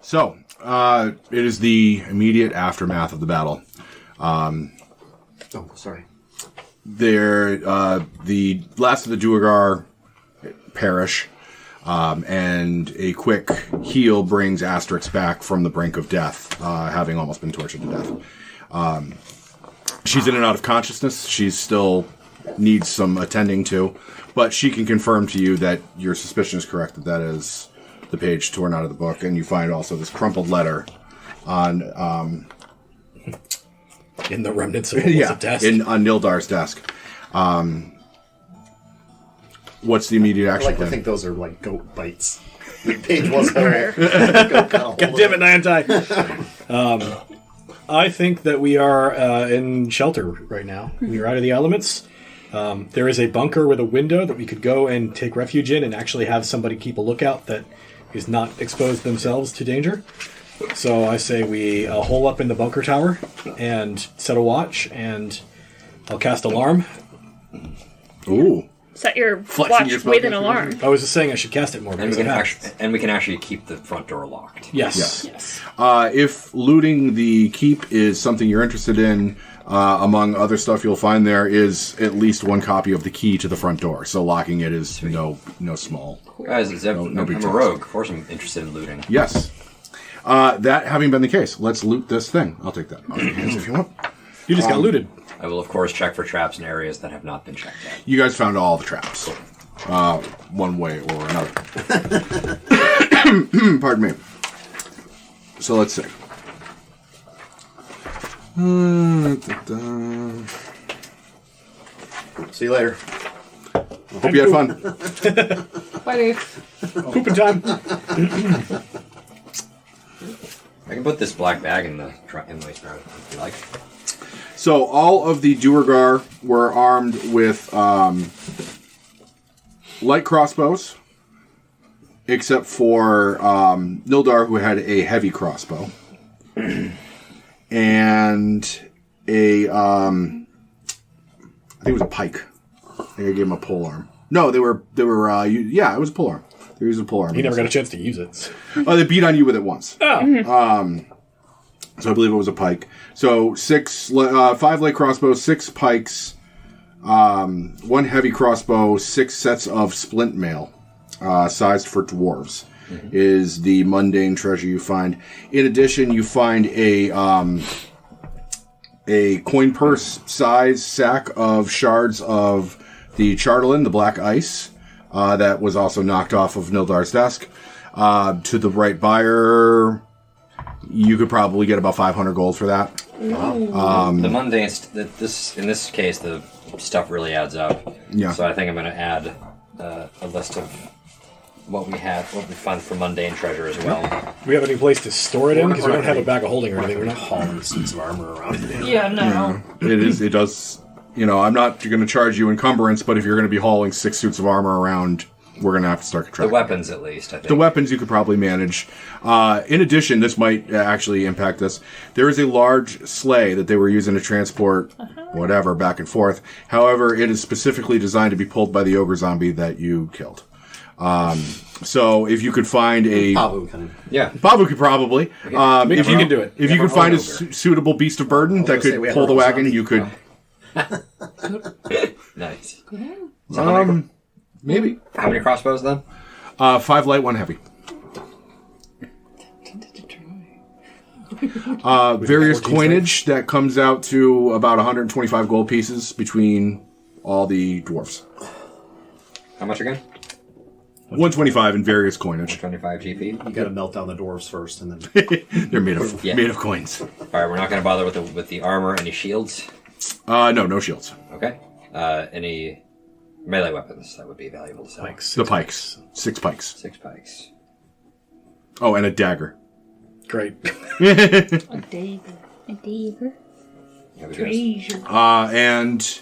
So, it is the immediate aftermath of the battle. Sorry. The last of the duergar perish, and a quick heal brings Asterix back from the brink of death, having almost been tortured to death. She's in and out of consciousness. She still needs some attending to, but she can confirm to you that your suspicion is correct, that is the page torn out of the book, and you find also this crumpled letter on... in the remnants of a desk. On Nildar's desk. What's the immediate action I plan? to think those are like goat bites. The page was whole. God damn it, Niantai! I think that we are in shelter right now. We are out of the elements. There is a bunker with a window that we could go and take refuge in and actually have somebody keep a lookout that is not exposed themselves to danger. So I say we hole up in the bunker tower and set a watch, and I'll cast alarm. Ooh. Set your Flexing watch your with an alarm. I was just saying I should cast it more. And we can actually keep the front door locked. Yes. If looting the keep is something you're interested in, among other stuff you'll find there is at least one copy of the key to the front door. So locking it is no small. Guys, I'm a rogue. Of course I'm interested in looting. Yes. That having been the case, let's loot this thing. I'll take that off your hands if you want. You just got looted. I will, of course, check for traps in areas that have not been checked yet. You guys found all the traps. One way or another. Pardon me. So let's see. See you later. Hope you had fun. Bye, Dave. Pooping time. I can put this black bag in the waste route if you like. So all of the duergar were armed with light crossbows, except for Nildar, who had a heavy crossbow, and a I think it was a pike. I think I gave him a polearm. No, they were it was a polearm. They were using a polearm. He never got a chance to use it. Oh, they beat on you with it once. Oh. So I believe it was a pike. So 5 light crossbows, 6 pikes, 1 heavy crossbow, 6 sets of splint mail, sized for dwarves, is the mundane treasure you find. In addition, you find a coin purse size sack of shards of the charlatan, the black ice, that was also knocked off of Nildar's desk. To the right buyer, you could probably get about 500 gold for that. The mundane, in this case, the stuff really adds up. Yeah. So I think I'm going to add a list of what we find for mundane treasure as well. Do we have any place to store it in? Because we don't have a bag of holding or anything. We're not hauling suits of armor around. Yeah, no. It does. I'm not going to charge you encumbrance, but if you're going to be hauling 6 suits of armor around, we're going to have to start contracting. The weapons, at least, I think. The weapons you could probably manage. In addition, this might actually impact this. There is a large sleigh that they were using to transport whatever back and forth. However, it is specifically designed to be pulled by the ogre zombie that you killed. So if you could find a... Pabu can. Yeah. Pabu could probably. If you can do it. If you could find a suitable beast of burden that could pull the wagon, you could... Nice. Maybe. How many crossbows, then? 5 light, 1 heavy. Various coinage that comes out to about 125 gold pieces between all the dwarfs. How much again? 125 in various coinage. 25 GP. You got to melt down the dwarves first, and then They're made of coins. All right, we're not going to bother with the armor. Any shields? No shields. Okay. Any melee weapons that would be valuable to sell? The pikes. 6 pikes. 6 pikes. Oh, and a dagger. Great. A dagger. There we go. Treasure. And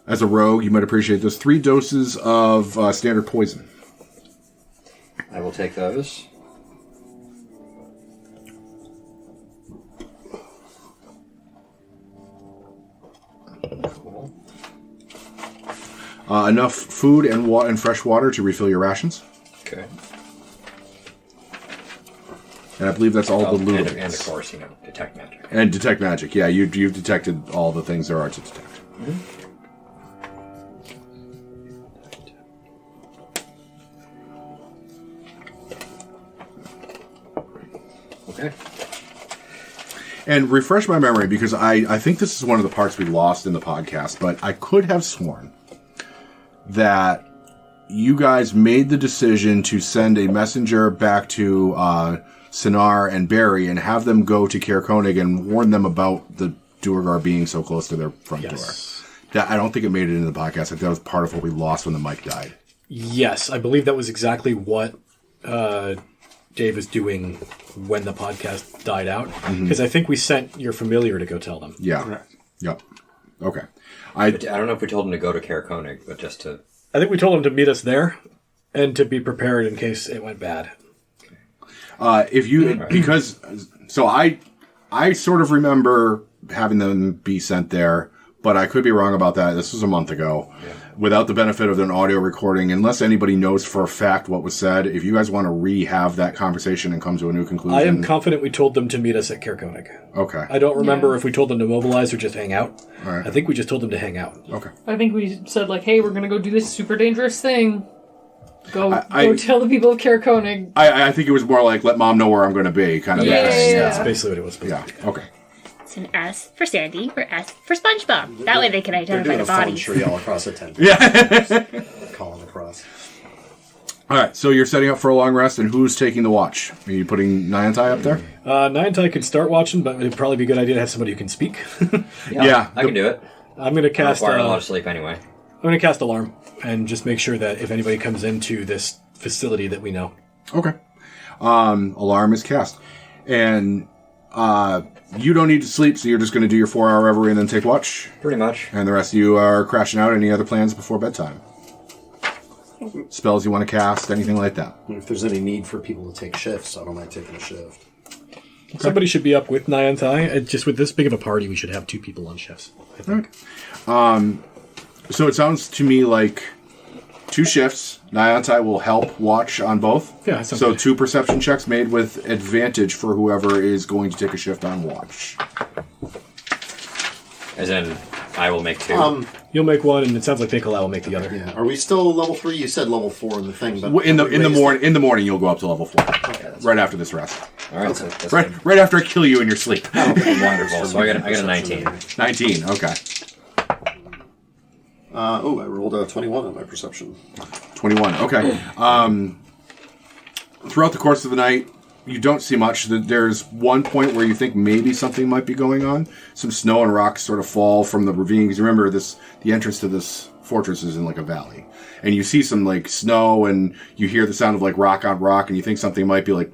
as a rogue, you might appreciate this. 3 doses of standard poison. I will take those. Cool. Enough food and fresh water to refill your rations. Okay. And I believe that's all the loot. And of course, detect magic. And detect magic. Yeah, you've detected all the things there are to detect. Okay. And refresh my memory, because I think this is one of the parts we lost in the podcast, but I could have sworn that you guys made the decision to send a messenger back to Sinar and Barry and have them go to Kaer Konig and warn them about the duergar being so close to their front door. That, I don't think it made it into the podcast. I think that was part of what we lost when the mic died. Yes, I believe that was exactly what Dave was doing when the podcast died out. Because I think we sent your familiar to go tell them. Yeah. Correct. Yep. Okay. But I don't know if we told him to go to Kaer Konig, but just to... I think we told him to meet us there and to be prepared in case it went bad. So I sort of remember having them be sent there, but I could be wrong about that. This was a month ago. Yeah. Without the benefit of an audio recording, unless anybody knows for a fact what was said, if you guys want to re-have that conversation and come to a new conclusion. I am confident we told them to meet us at Kaer Konig. Okay. I don't remember if we told them to mobilize or just hang out. All right. I think we just told them to hang out. Okay. I think we said, like, hey, we're going to go do this super dangerous thing. Go tell the people of Kaer Konig. I think it was more like, let mom know where I'm going to be, kind of thing. That's basically what it was supposed to be. Okay. It's an S for Sandy or S for SpongeBob. That way they can They're identify doing the a phone bodies. tree all across the tent. Yeah. Calling across. All right, so you're setting up for a long rest, and who's taking the watch? Are you putting Nyantai up there? Nyantai could start watching, but it'd probably be a good idea to have somebody who can speak. Yeah. I can do it. I'm going to I cast require a lot of sleep anyway. I'm going to cast alarm and just make sure that if anybody comes into this facility that we know. Okay. Alarm is cast. And you don't need to sleep, so you're just going to do your 4-hour reverie and then take watch? Pretty much. And the rest of you are crashing out. Any other plans before bedtime? Spells you want to cast, anything like that? If there's any need for people to take shifts, I don't mind taking a shift. Somebody should be up with Nyantai. Just with this big of a party, we should have 2 people on shifts, I think. So it sounds to me like 2 shifts. Nyantai will help watch on both. Yeah, that sounds so good. 2 perception checks made with advantage for whoever is going to take a shift on watch. As in, I will make 2. You'll make one, and it sounds like Nikolai will make the other. Yeah. Are we still level 3? You said level 4 in the thing, but In the morning, you'll go up to level 4. that's right after this rest. All right, so that's Right after I kill you in your sleep. wonderful. So I got a 19. 19. Okay. I rolled a 21 on my perception. 21. Okay. Throughout the course of the night, you don't see much. There's one point where you think maybe something might be going on. Some snow and rocks sort of fall from the ravine. Because remember, the entrance to this fortress is in like a valley. And you see some like snow and you hear the sound of like rock on rock and you think something might be like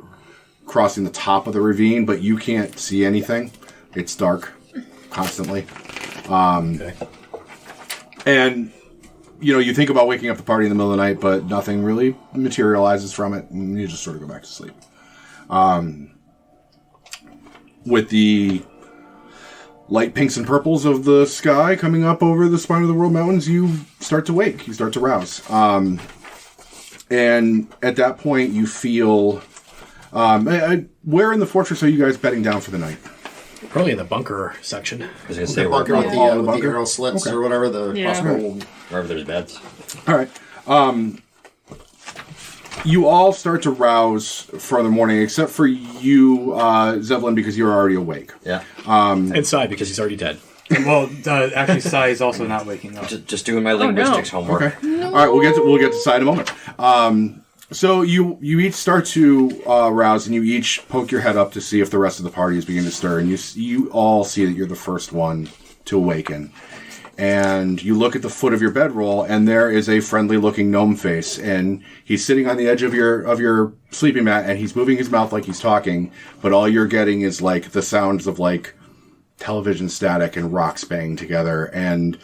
crossing the top of the ravine, but you can't see anything. It's dark constantly. Okay. And, you think about waking up the party in the middle of the night, but nothing really materializes from it, and you just sort of go back to sleep. With the light pinks and purples of the sky coming up over the spine of the World Mountains, you start to wake. You start to rouse. And at that point, you feel... where in the fortress are you guys bedding down for the night? Probably in the bunker section. I was going to say The bunker with all the the bunker? arrow slits Okay. or whatever, the crossbow. wherever there's beds. All right. You all start to rouse for the morning, except for you, Zevlin, because you're already awake. Yeah. And Sai, because he's already dead. Well, actually, Sai is also not waking up. Just doing my linguistics homework. Okay. All right, we'll get to Sai in a moment. So you each start to rouse, and you each poke your head up to see if the rest of the party is beginning to stir, and you all see that you're the first one to awaken. And you look at the foot of your bedroll, and there is a friendly-looking gnome face, and he's sitting on the edge of your sleeping mat, and he's moving his mouth like he's talking, but all you're getting is like the sounds of like television static and rocks banging together, and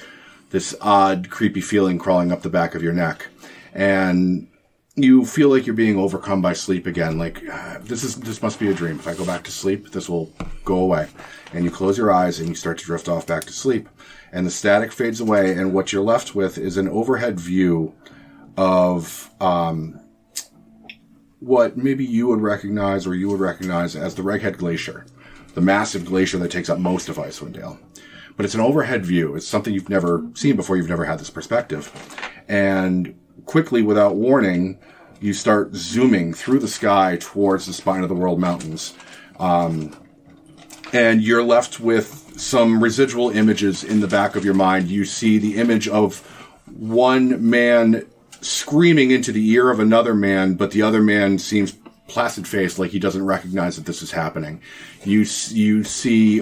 this odd, creepy feeling crawling up the back of your neck, and you feel like you're being overcome by sleep again. Like this must be a dream. If I go back to sleep, this will go away. And you close your eyes and you start to drift off back to sleep. And the static fades away, and what you're left with is an overhead view of what maybe you would recognize as the Reghead Glacier, the massive glacier that takes up most of Icewind Dale. But it's an overhead view. It's something you've never seen before. You've never had this perspective. And quickly, without warning, you start zooming through the sky towards the Spine of the World Mountains. And you're left with some residual images in the back of your mind. You see the image of one man screaming into the ear of another man, but the other man seems placid-faced, like he doesn't recognize that this is happening. You see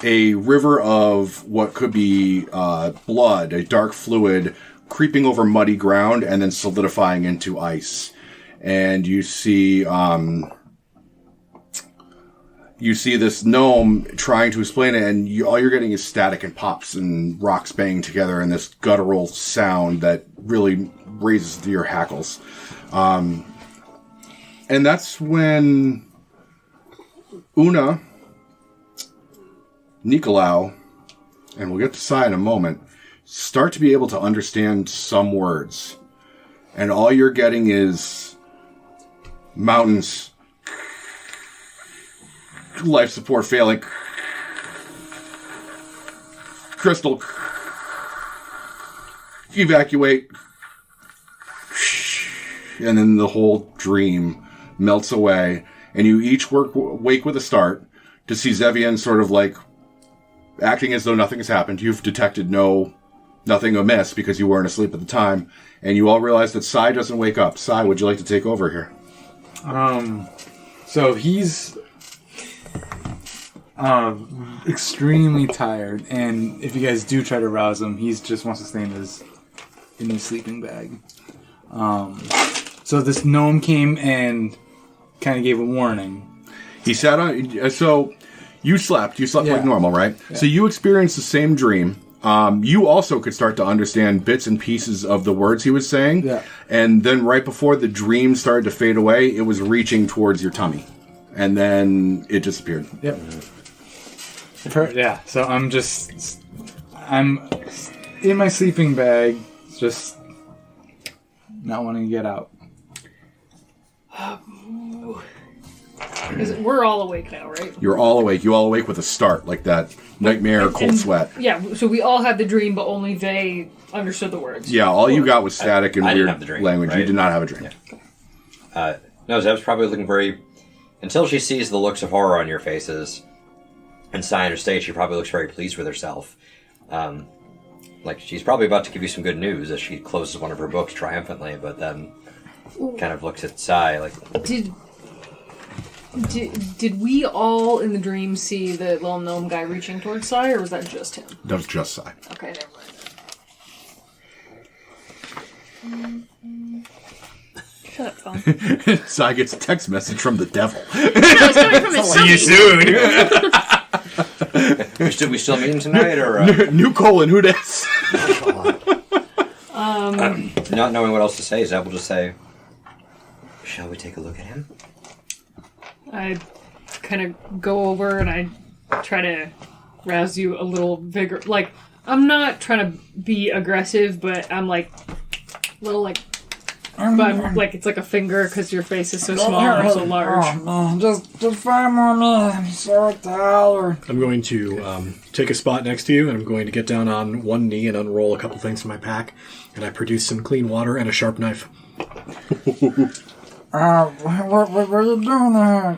a river of what could be blood, a dark fluid, creeping over muddy ground and then solidifying into ice. And you see this gnome trying to explain it, and all you're getting is static and pops and rocks banging together and this guttural sound that really raises to your hackles. And that's when Una, Nicolau, and we'll get to Sai in a moment, start to be able to understand some words. And all you're getting is mountains, life support failing, crystal, evacuate, and then the whole dream melts away, and you each wake with a start to see Zevian sort of like acting as though nothing has happened. You've detected nothing amiss because you weren't asleep at the time, and you all realize that Sai doesn't wake up. Sai, would you like to take over here? So he's extremely tired, and if you guys do try to rouse him, he just wants to stay in his sleeping bag. So this gnome came and kind of gave a warning. He sat on... So, you slept like normal, right? Yeah. So you experienced the same dream. You also could start to understand bits and pieces of the words he was saying. Yeah. And then right before the dream started to fade away, it was reaching towards your tummy. And then it disappeared. Yep. Yeah, so I'm in my sleeping bag, just not wanting to get out. We're all awake now, right? You're all awake. You all awake with a start, like that nightmare cold sweat. Yeah, so we all had the dream, but only they understood the words. Yeah, all you got was static and weird language. Right? You did not have a dream. Yeah. No, Zeb's probably looking very... Until she sees the looks of horror on your faces and Sai on her stage, she probably looks very pleased with herself. Like, she's probably about to give you some good news as she closes one of her books triumphantly, but then kind of looks at Sai like... Did we all in the dream see the little gnome guy reaching towards Sai, or was that just him? That was just Sai. Okay, never mind. Shut up, phone. Sai gets a text message from the devil. It's coming from his See you soon. We still meeting tonight, or... New colon, who dis? Not knowing what else to say, Zeb will just say, shall we take a look at him? I kind of go over and I try to rouse you a little vigor. Like, I'm not trying to be aggressive, but I'm like, little like, but like it's like a finger because your face is so small and so large. Oh, man, just 5 more minutes. So tired. I'm going to take a spot next to you, and I'm going to get down on one knee and unroll a couple things from my pack, and I produce some clean water and a sharp knife. What are you doing there?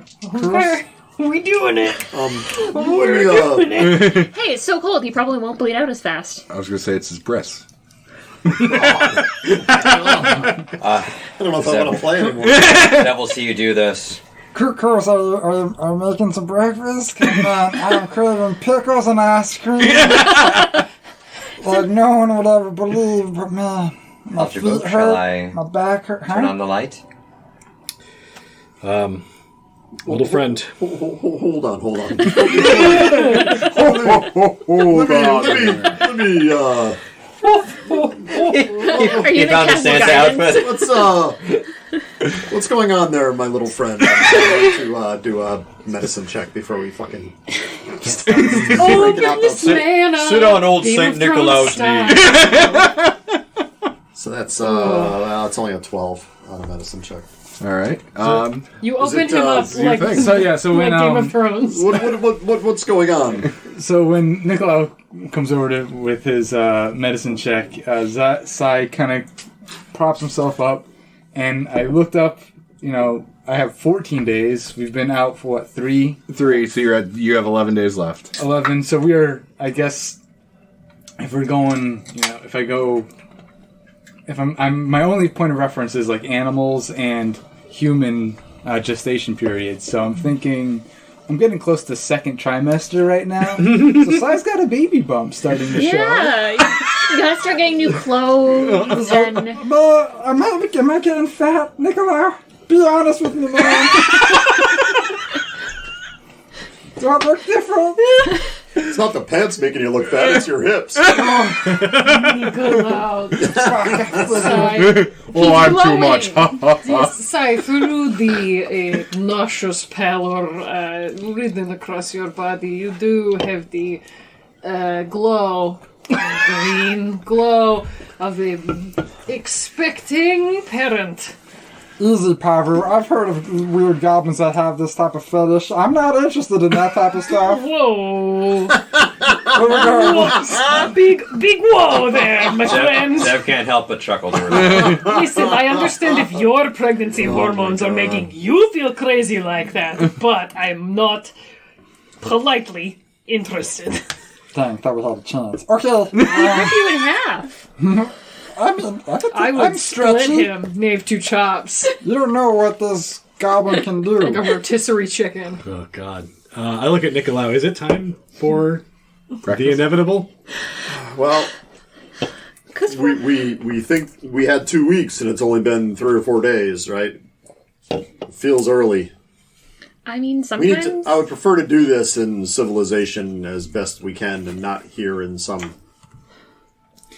We doing it. We're doing it. Hey, it's so cold, he probably won't bleed out as fast. I was going to say it's his breasts. I don't know if I want to play anymore. Zeb will see you do this. Curse, are you making some breakfast? I'm craving pickles and ice cream. Like no one would ever believe, but man, my Off your feet book, shall hurt, I my back hurt. turn on the light? Little friend. Hold on. Hold Let me Are you He found a Castle Santa Gardens? outfit. what's going on there, my little friend? I'm going to do a medicine check before we fucking... Get this man Sit on old Game St. of Thrones Nicolaus' style. knee. So That's well, it's only a 12 on a medicine check. All right. You Is opened it, him up your like, thing? So when like Game of Thrones. What's going on? So when Nicolau comes over with his medicine check, Sai kind of props himself up, and I looked up. I have 14 days. We've been out for what, 3? 3. So you have 11 days left. 11. So we are. I guess if we're going, if I'm my only point of reference is like animals and human gestation periods. So I'm thinking. I'm getting close to second trimester right now. So Sai's got a baby bump starting to show. Yeah, you gotta start getting new clothes and... But am I getting fat, Nicolau? Be honest with me, man. Do I look different? It's not the pants making you look fat, it's your hips. Nicolau. Sigh. Oh, I'm too much. Sigh through the nauseous pallor ridden across your body. You do have the glow, green glow of a expecting parent. Easy, Pavu. I've heard of weird goblins that have this type of fetish. I'm not interested in that type of stuff. Whoa. Big whoa there, my friend. Zev can't help but chuckle to herself. Listen, I understand if your pregnancy hormones are making you feel crazy like that, but I'm not politely interested. Dang, thought we had a chance. Okay. Rip you in half. I would split him, nave two chops. You don't know what this goblin can do. Like a rotisserie chicken. Oh, God. I look at Nicolau. Is it time for the inevitable? Well, we think we had 2 weeks and it's only been 3 or 4 days, right? Feels early. I mean, We sometimes... need to, I would prefer to do this in civilization as best we can and not here in some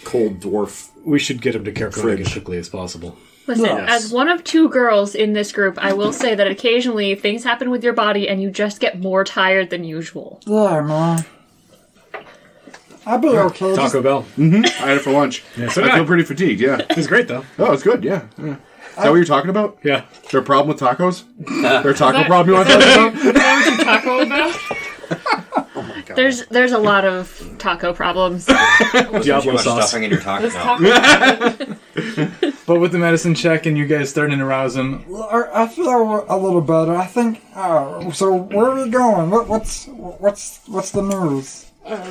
cold dwarf. We should get him to Kerkonig Fridge. as quickly as possible. Listen, Yes. as one of 2 girls in this group, I will say that occasionally things happen with your body and you just get more tired than usual. Yeah, man. I'll be okay. Taco Bell. I had it for lunch. Yeah, so I did feel I. pretty fatigued, yeah. It was great, though. Oh, it's good, yeah. Is that what you're talking about? Yeah. Is there a problem with tacos? Is there a taco problem you want to talk about? What was the taco about? There's a lot of taco problems. Too Diablo much sauce. stuffing in your taco. Let's No. talk But with the medicine check and you guys starting to rouse him, I feel a little better. I think. So where are we going? What's the news?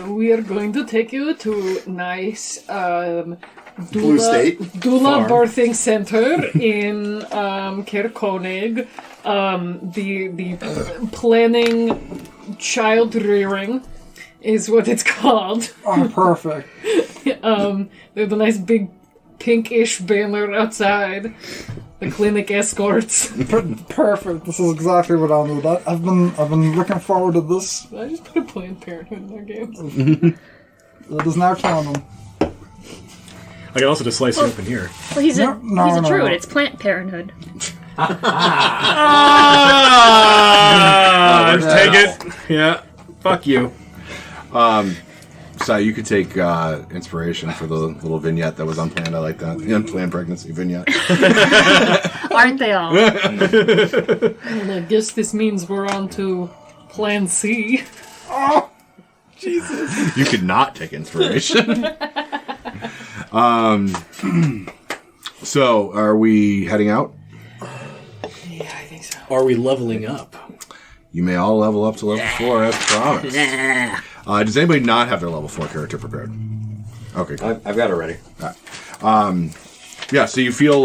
we are going to take you to nice Blue State. doula birthing center in Kerkonig. The planning child rearing is what it's called. Oh, perfect. There's a nice big pinkish banner outside. The clinic escorts. Perfect. This is exactly what I need. I've been looking forward to this. I just put a Planned Parenthood in their games. It is now canon. I can also just slice you open here. Well, he's a No, druid. no. It's plant parenthood. Take it. Yeah. Fuck you. So you could take inspiration for the little vignette that was unplanned. I like that. The unplanned pregnancy vignette. Aren't they all? And I guess this means we're on to Plan C. You could not take inspiration. So, are we heading out? Yeah, I think so. Are we leveling up? You may all level up to level 4 as promised. Does anybody not have their level 4 character prepared? Okay, cool. I've got it ready. Yeah, so you feel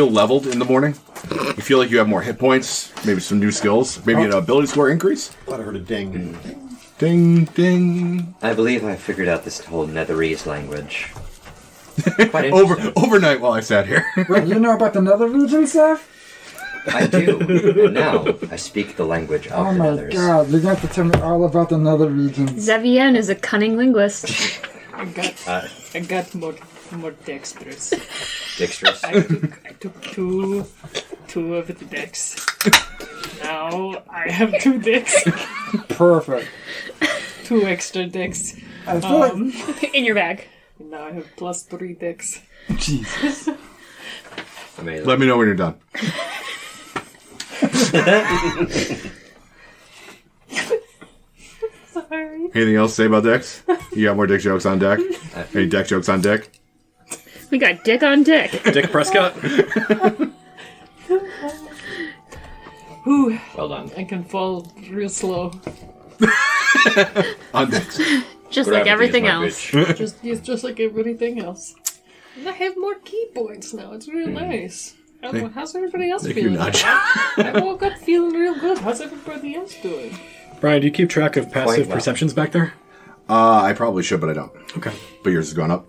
leveled in the morning. You feel like you have more hit points, maybe some new skills, maybe an ability score increase. Thought I heard a ding. Ding, ding. I believe I figured out this whole Netherese language. Quite interesting. Overnight while I sat here. Wait, you know about the nether region, Seth? I do. And now I speak the language of Oh the my Nethers. god, you're going to have to tell me all about the nether region. Zevian is a cunning linguist. I got more dexterous. Dexterous. I took two of the decks. Now I have 2 decks. Perfect. 2 extra decks. I feel like In your bag. Now I have +3 decks. Jesus. Amazing. Let me know when you're done. Sorry. Anything else to say about decks? You got more dick jokes on deck? Any deck jokes on deck? We got dick on dick. Dick Prescott. Whew, Well done. I can fall real slow. On decks. Just Grab like it, everything use my else. bitch. It's just like everything else. And I have more key points now. It's real nice. How's everybody else Thank you, feeling? Nudge. I woke up feeling real good. How's everybody else doing? Brian, do you keep track of passive well. perceptions back there? I probably should, but I don't. Okay. But yours has gone up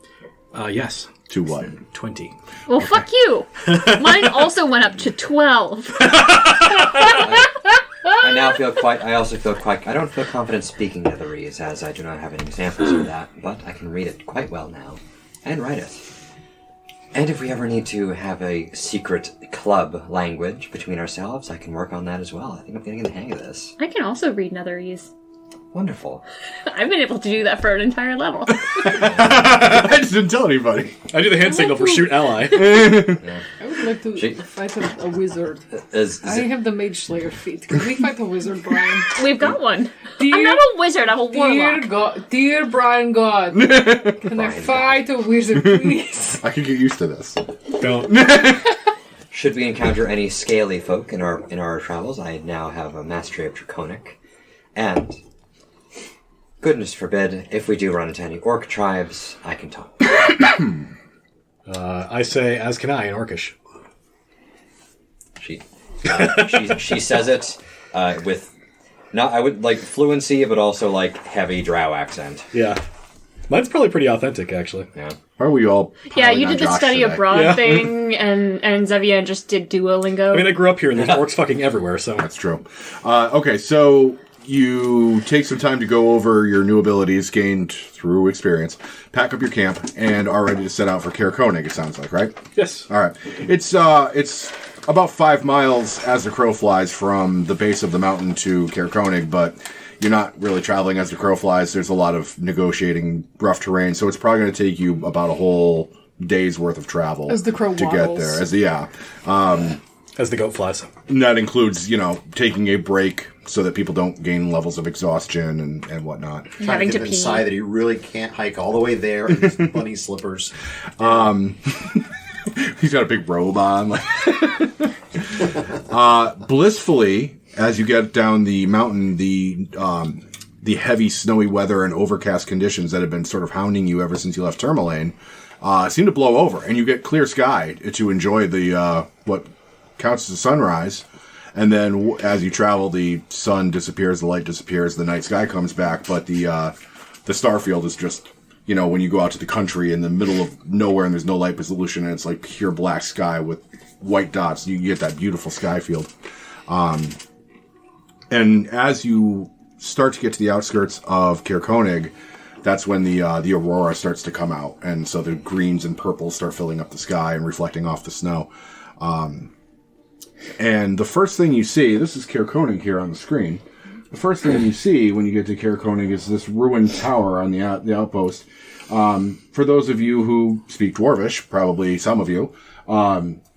Yes. to what? 20. Well, fuck you. Mine also went up to 12. I now feel quite. I also feel quite. I don't feel confident speaking Netherese, as I do not have any examples of that. But I can read it quite well now, and write it. And if we ever need to have a secret club language between ourselves, I can work on that as well. I think I'm getting the hang of this. I can also read Netherese. Wonderful. I've been able to do that for an entire level. I just didn't tell anybody. I do the hand signal for shoot ally. I would like to She- fight a wizard. Is I it- have the Mage Slayer feat. Can we fight a wizard, Brian? We've got one. I'm Dear, not a wizard, I'm a dear warlock. God, dear Brian God, can I fight a wizard, please? I can get used to this. Don't. Should we encounter any scaly folk in our travels, I now have a mastery of Draconic, and goodness forbid, if we do run into any orc tribes, I can talk. I say, as can I in Orcish. She says it with not I would like fluency, but also like heavy drow accent. Yeah. Mine's probably pretty authentic, actually. Yeah. Why are we all? Yeah, piling you on did the Josh study today? abroad Yeah. thing, and Xavier just did Duolingo. I mean, I grew up here and there's orcs fucking everywhere, so. That's true. Okay, so you take some time to go over your new abilities gained through experience, pack up your camp, and are ready to set out for Kaer Konig, it sounds like, right? Yes. All right. It's about 5 miles as the crow flies from the base of the mountain to Kaer Konig, but you're not really traveling as the crow flies. There's a lot of negotiating rough terrain, so it's probably going to take you about a whole day's worth of travel As the crow to waddles. get there. As the goat flies. And that includes, taking a break so that people don't gain levels of exhaustion and whatnot. having to convince pee. Sai that he really can't hike all the way there in his bunny slippers. He's got a big robe on. Blissfully, as you get down the mountain, the heavy snowy weather and overcast conditions that have been sort of hounding you ever since you left Tourmaline seem to blow over, and you get clear sky to enjoy the what counts as a sunrise. And then as you travel, the sun disappears, the light disappears, the night sky comes back, but the star field is just, when you go out to the country in the middle of nowhere and there's no light pollution and it's like pure black sky with white dots, you get that beautiful sky field. And as you start to get to the outskirts of Kaer Konig, that's when the aurora starts to come out, and so the greens and purples start filling up the sky and reflecting off the snow. And the first thing you see, this is Kaer Konig here on the screen. The first thing you see when you get to Kaer Konig is this ruined tower on the outpost. For those of you who speak Dwarvish, probably some of you,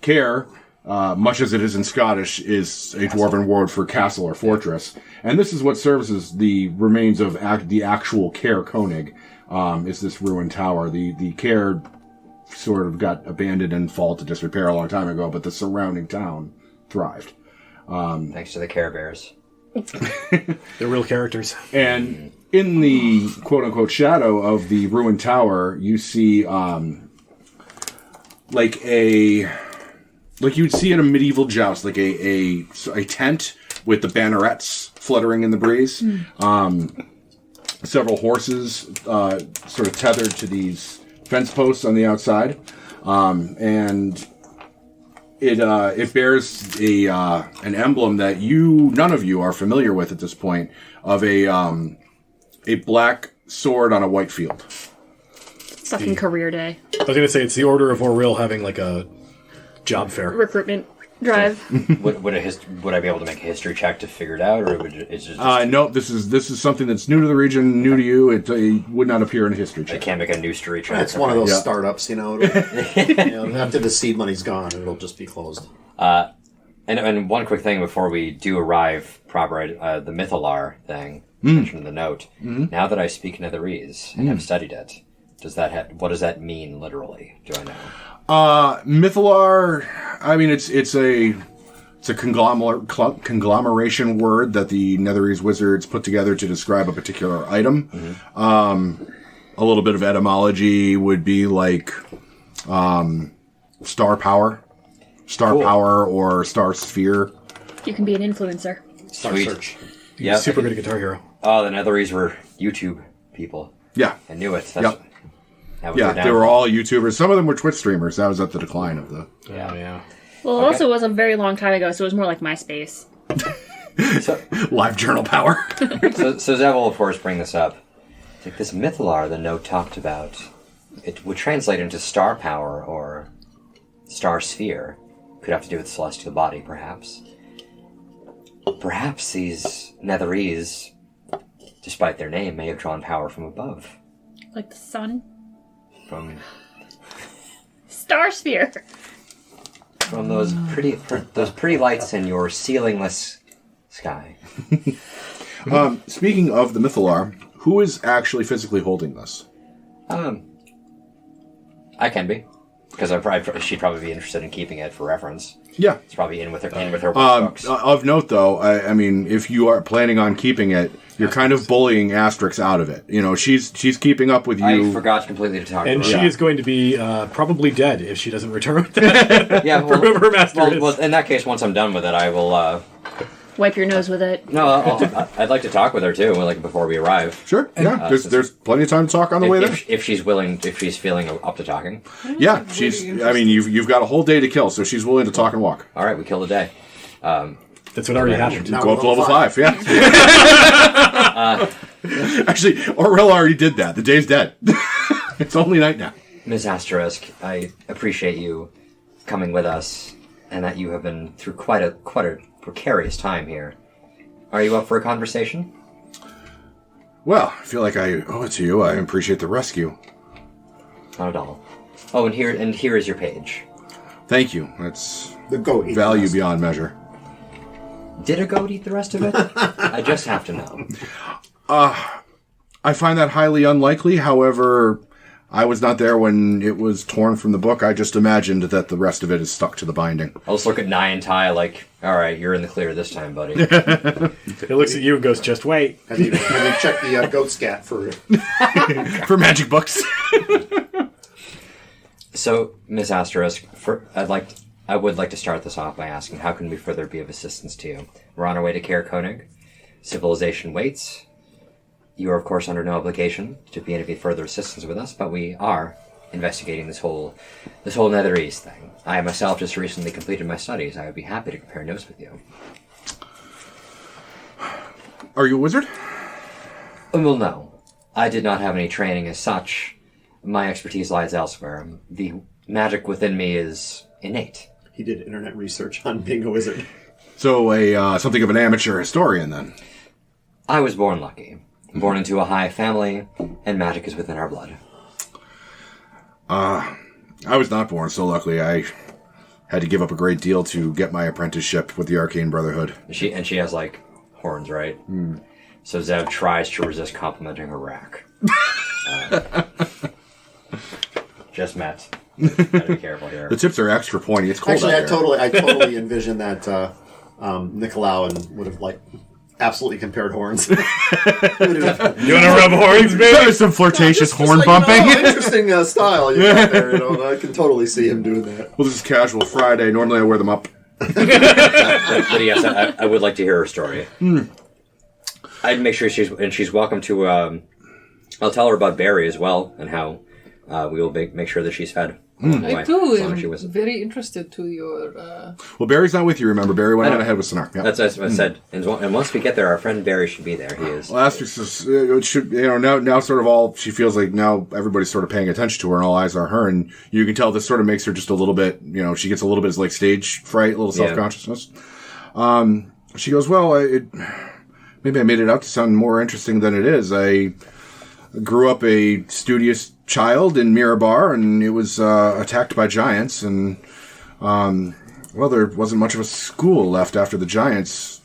Kaer, much as it is in Scottish, is a dwarven word for castle or fortress. And this is what services the remains of the actual Kaer Konig, is this ruined tower. The Kaer sort of got abandoned and fall to disrepair a long time ago, but the surrounding town thrived. Thanks to the Care Bears. They're real characters. And in the quote-unquote shadow of the ruined tower, you see like you'd see in a medieval joust, like a tent with the bannerets fluttering in the breeze. Several horses sort of tethered to these fence posts on the outside. And it bears an emblem that none of you are familiar with at this point, of a black sword on a white field. Fucking career day. I was going to say, it's the Order of Orwell having like a job fair. Recruitment. drive. Would I be able to make a history check to figure it out, or it's just Nope. This is something that's new to the region, new to you. It would not appear in a history I check. can't make a new history check? It's one of those Yeah. startups, after the seed money's gone, it'll just be closed. And one quick thing before we do arrive proper, the Mythalar thing mentioned in the note. Now that I speak Netherese and have studied it, what does that mean literally? Do I know? Mythalar. I mean, it's a conglomeration word that the Netherese wizards put together to describe a particular item. A little bit of etymology would be like star power. Cool. Power or star sphere. You can be an influencer. Star Sweet. Search. Yeah. Super good at Guitar Hero. Oh, the Netherese were YouTube people. Yeah. I knew it. Yep. That was Yeah, their they were downfall. all YouTubers. Some of them were Twitch streamers. That was at the decline of the... Yeah, yeah. Well, it Okay. also was a very long time ago, so it was more like MySpace. Live journal power. So Zev will, of course, bring this up. It's like this Mythalar the note talked about, it would translate into star power or star sphere. Could have to do with celestial body, perhaps. Perhaps these Netherese, despite their name, may have drawn power from above. Like the sun. From Star sphere. those pretty lights in your ceilingless sky. Speaking of the Mythalar, who is actually physically holding this? I can be. Because she'd probably be interested in keeping it for reference. Yeah. It's probably in with her books. Of note, though, I mean, if you are planning on keeping it, you're kind of bullying Asterix out of it. You know, she's keeping up with you. I forgot completely to talk And to she her. is going to be probably dead if she doesn't return with that. Yeah, well, whoever her master is. well, in that case, once I'm done with it, I will. Wipe your nose with it. No, I'd like to talk with her too, like before we arrive. Sure. Yeah. There's plenty of time to talk on the way there. If she's willing, if she's feeling up to talking. Yeah. I mean, you've got a whole day to kill, so she's willing to talk and walk. All right, we kill the day. That's what already happened. Now Go up to level level 5. Yeah. Actually, Aurel already did that. The day's dead. It's only night now. Ms. Asterisk, I appreciate you coming with us, and that you have been through quite a precarious time here. Are you up for a conversation? Well, I feel like I owe it to you. I appreciate the rescue. Not at all. Oh, and here is your page. Thank you. That's The goat. value beyond measure. Did a goat eat the rest of it? I just have to know. I find that highly unlikely. However, I was not there when it was torn from the book. I just imagined that the rest of it is stuck to the binding. I'll just look at Nye and Ty like, all right, you're in the clear this time, buddy. It looks at you and goes, just wait. Have you checked the goat scat for For magic books. So, Miss Asterisk, I would like to start this off by asking, how can we further be of assistance to you? We're on our way to Caer Koenig. Civilization waits. You are, of course, under no obligation to be any further assistance with us, but we are investigating this whole Netherese thing. I myself just recently completed my studies. I would be happy to compare notes with you. Are you a wizard? Well, no. I did not have any training as such. My expertise lies elsewhere. The magic within me is innate. He did internet research on being a wizard. So something of an amateur historian, then. I was born lucky. Born into a high family, and magic is within our blood. I was not born so luckily. I had to give up a great deal to get my apprenticeship with the Arcane Brotherhood. She has, like, horns, right? So Zev tries to resist complimenting her rack. Just met. Gotta be careful here. The tips are extra pointy. It's cold Actually, out there. I totally envisioned that Nicolau would have absolutely compared horns. You want to rub horns, baby? There's some flirtatious horn bumping. Interesting style you got there. I can totally see him doing that. Well, this is casual Friday. Normally I wear them up. But yes, I would like to hear her story. I'd make sure she's welcome to. I'll tell her about Barry as well and how we will make sure that she's fed. I too as long as she am was. very interested to your. Well, Barry's not with you, remember. Barry went I know. on ahead with Sonar. Yeah. That's what I said. And once we get there, our friend Barry should be there. He is. Well, Asterix is, it should, now sort of all, she feels like now everybody's sort of paying attention to her and all eyes are on her. And you can tell this sort of makes her just a little bit, she gets a little bit of like stage fright, a little self-consciousness. She goes, well, maybe I made it out to sound more interesting than it is. I grew up a studious child in Mirabar, and it was attacked by giants, and there wasn't much of a school left after the giants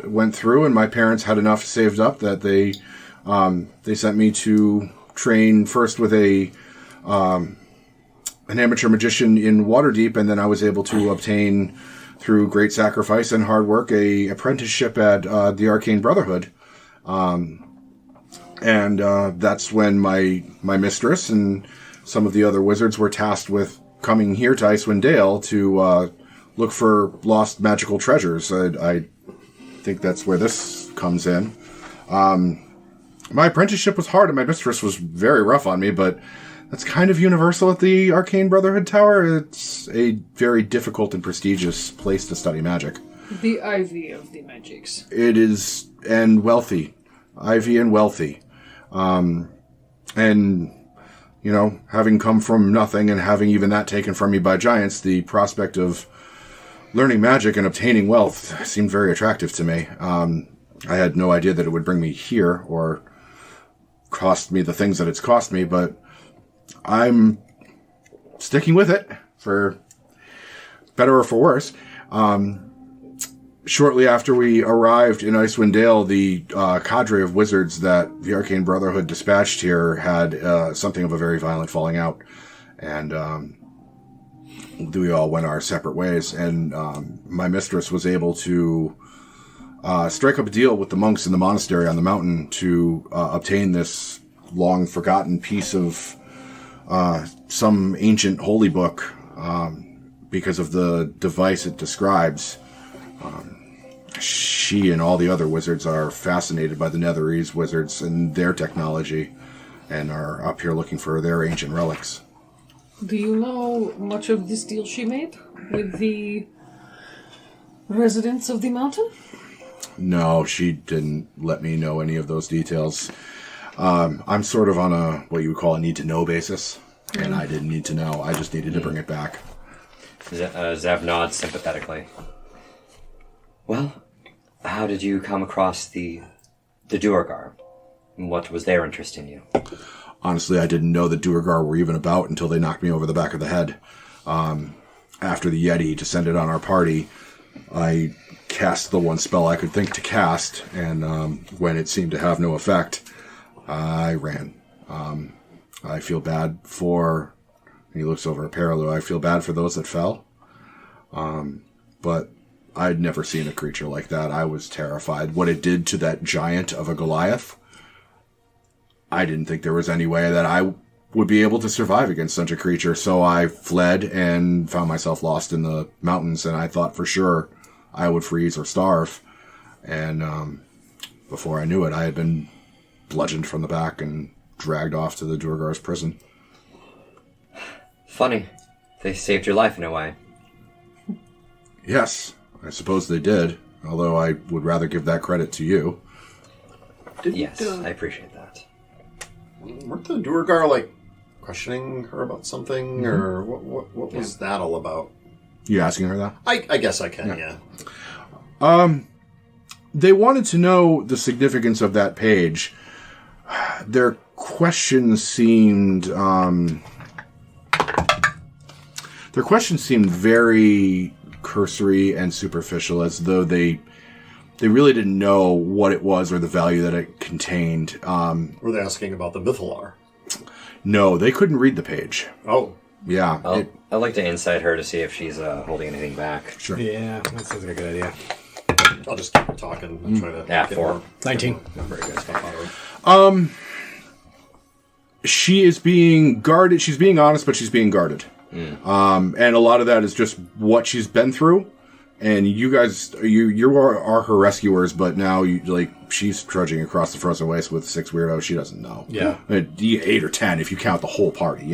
went through, and my parents had enough saved up that they sent me to train first with an amateur magician in Waterdeep, and then I was able to obtain, through great sacrifice and hard work, a apprenticeship at the Arcane Brotherhood. And that's when my mistress and some of the other wizards were tasked with coming here to Icewind Dale to look for lost magical treasures. I think that's where this comes in. My apprenticeship was hard, and my mistress was very rough on me, but that's kind of universal at the Arcane Brotherhood Tower. It's a very difficult and prestigious place to study magic. The ivy of the magics. It is, and wealthy. Ivy and wealthy. Having come from nothing and having even that taken from me by giants, the prospect of learning magic and obtaining wealth seemed very attractive to me. I had no idea that it would bring me here or cost me the things that it's cost me, but I'm sticking with it, for better or for worse. Shortly after we arrived in Icewind Dale, the cadre of wizards that the Arcane Brotherhood dispatched here had something of a very violent falling out, and we all went our separate ways. And my mistress was able to strike up a deal with the monks in the monastery on the mountain to obtain this long-forgotten piece of some ancient holy book because of the device it describes. She and all the other wizards are fascinated by the Netherese wizards and their technology, and are up here looking for their ancient relics. Do you know much of this deal she made with the residents of the mountain? No, she didn't let me know any of those details. I'm sort of on a, what you would call a need-to-know basis, and I didn't need to know. I just needed to bring it back. Zev nods sympathetically. Well, how did you come across the duergar? And what was their interest in you? Honestly, I didn't know the duergar were even about until they knocked me over the back of the head. After the Yeti descended on our party, I cast the one spell I could think to cast, and when it seemed to have no effect, I ran. I feel bad for... He looks over at Perilu. I feel bad for those that fell. But I'd never seen a creature like that. I was terrified. What it did to that giant of a Goliath, I didn't think there was any way that I would be able to survive against such a creature. So I fled and found myself lost in the mountains, and I thought for sure I would freeze or starve. And before I knew it, I had been bludgeoned from the back and dragged off to the Duergar's prison. Funny. They saved your life in a way. Yes, I suppose they did, although I would rather give that credit to you. Yes, I appreciate that. Weren't the Duergar, questioning her about something, or what was that all about? You asking her that? I guess I can, yeah. They wanted to know the significance of that page. Their questions seemed... Their questions seemed very cursory and superficial, as though they really didn't know what it was or the value that it contained. Were they asking about the Mythalar? No, they couldn't read the page. Oh. Yeah. I'd like to insight her to see if she's holding anything back. Sure. Yeah, that sounds like a good idea. I'll just keep talking and try to get 4. more 19. very good stuff out of her. She is being guarded. She's being honest, but she's being guarded. And a lot of that is just what she's been through. And you guys, you are her rescuers, but now she's trudging across the frozen waste with 6 weirdos she doesn't know. Yeah. 8 or 10 if you count the whole party,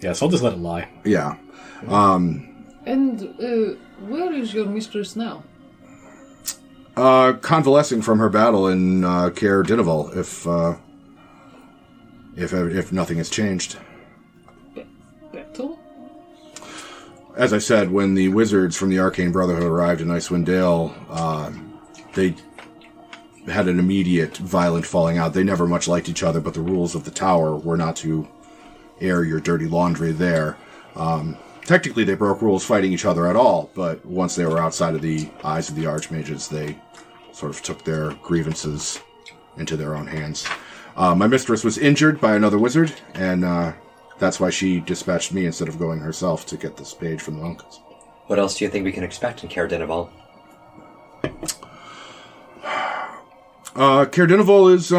Yes, I'll just let it lie. Yeah. And where is your mistress now? Convalescing from her battle in Caer Dineval, if nothing has changed. Battle? As I said, when the wizards from the Arcane Brotherhood arrived in Icewind Dale, they had an immediate violent falling out. They never much liked each other, but the rules of the tower were not to air your dirty laundry there. Technically, they broke rules fighting each other at all, but once they were outside of the eyes of the archmages, they sort of took their grievances into their own hands. My mistress was injured by another wizard, and that's why she dispatched me instead of going herself to get this page from the uncles. What else do you think we can expect in Caer Dineval? Caer Dineval is,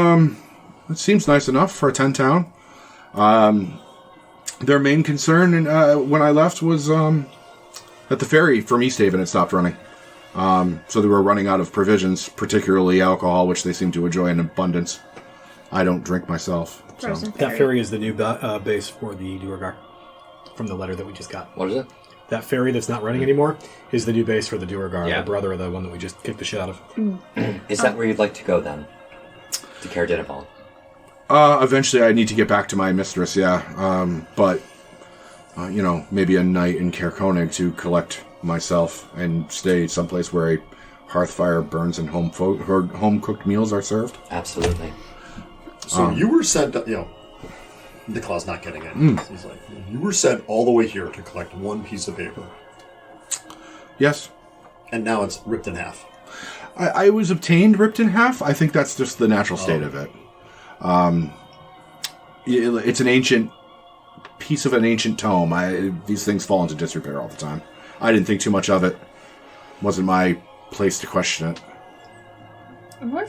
it seems nice enough for a 10 town. Their main concern when I left was that the ferry from East Haven had stopped running. So they were running out of provisions, particularly alcohol, which they seem to enjoy in abundance. I don't drink myself. So. Frozen That ferry is the new base for the duergar from the letter that we just got. What is it? That ferry that's not running anymore is the new base for the duergar, Yeah. the brother of the one that we just kicked the shit out of. Is that where you'd like to go then? To Caer Dineval? Eventually I need to get back to my mistress, yeah. But, maybe a night in Caer Konig to collect myself and stay someplace where a hearth fire burns and home-cooked meals are served. Absolutely. So you were sent, Nikolai's not getting it. He's like, you were sent all the way here to collect one piece of paper. Yes. And now it's ripped in half. I was obtained ripped in half. I think that's just the natural state of it. It's an ancient piece of an ancient tome. These things fall into disrepair all the time. I didn't think too much of it. Wasn't my place to question it.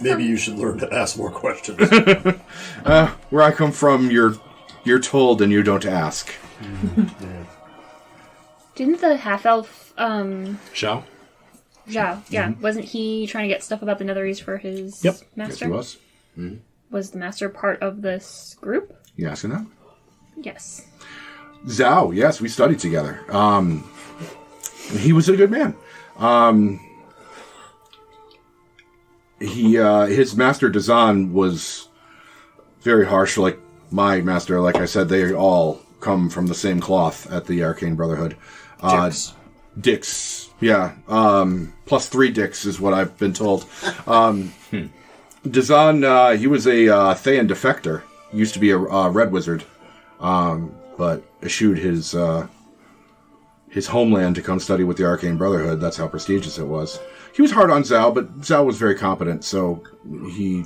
Maybe you should learn to ask more questions. Where I come from, you're told and you don't ask. Yeah. Didn't the half-elf, Zhao? Zhao, yeah, wasn't he trying to get stuff about the Netherese for his Yep. master? Yes, he was. Was the master part of this group? You asking that? Yes. Zhao, yes, we studied together. He was a good man. His master Dazan was very harsh. Like my master, like I said, they all come from the same cloth at the Arcane Brotherhood. Dicks, yeah. Plus 3 dicks is what I've been told. Dazan, he was a Thayan defector. Used to be a red wizard, but eschewed his homeland to come study with the Arcane Brotherhood. That's how prestigious it was. He was hard on Zhao, but Zhao was very competent, so he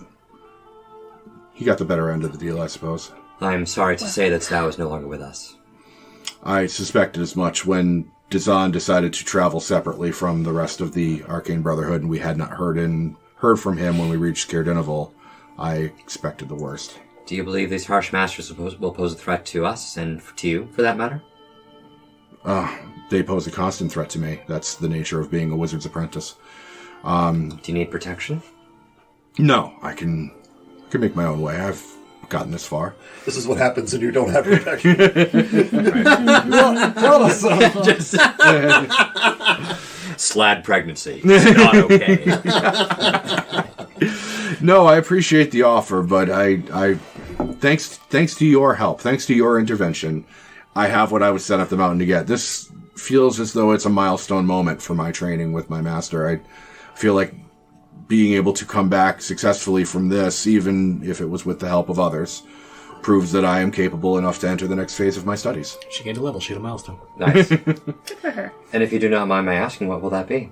got the better end of the deal, I suppose. I'm sorry to say that Zhao is no longer with us. I suspected as much when Dazan decided to travel separately from the rest of the Arcane Brotherhood, and we had not heard from him when we reached Caer Dineval. I expected the worst. Do you believe these harsh masters will pose a threat to us, and to you, for that matter? They pose a constant threat to me. That's the nature of being a wizard's apprentice. Do you need protection? No, I can make my own way. I've gotten this far. This is what happens when you don't have protection. Slad pregnancy. It's not okay. No, I appreciate the offer, but I thanks to your help, thanks to your intervention, I have what I was set up the mountain to get. This feels as though it's a milestone moment for my training with my master. I feel like being able to come back successfully from this, even if it was with the help of others, proves that I am capable enough to enter the next phase of my studies. She gained a level. She had a milestone. Nice. Good for her. And if you do not mind my asking, what will that be?